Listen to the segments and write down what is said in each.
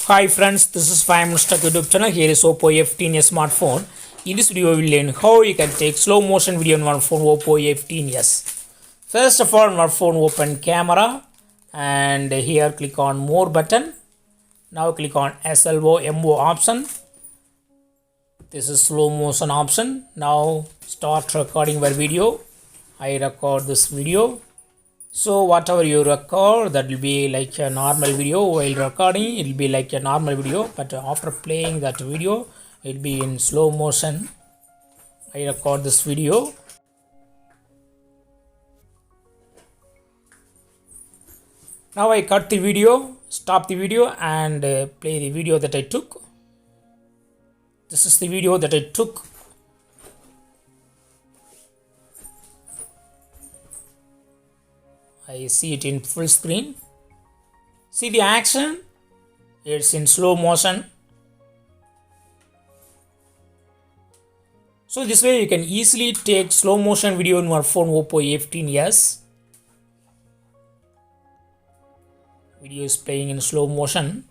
Hi friends, this is 5 Minutes Tech YouTube channel. Here is Oppo A15s smartphone. In this video, we will learn how you can take slow motion video on one phone Oppo A15s. First of all, on our phone open camera and here click on more button. Now click on SLO option. This is slow motion option. Now start recording your video. I record this video. So whatever you record, that will be like a normal video. While recording, it will be like a normal video, but after playing that video, it will be in slow motion. I record this video. Now I cut the video, stop the video and play the video that I took. This is the video that I took. I see it in full screen. See the action? It's in slow motion. So this way you can easily take slow motion video in your phone Oppo A15s. Video is playing in slow motion.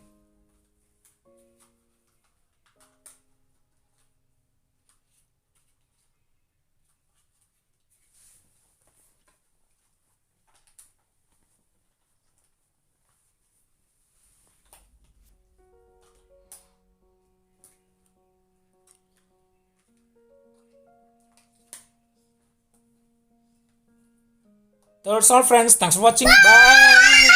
That's all friends. Thanks for watching. Bye.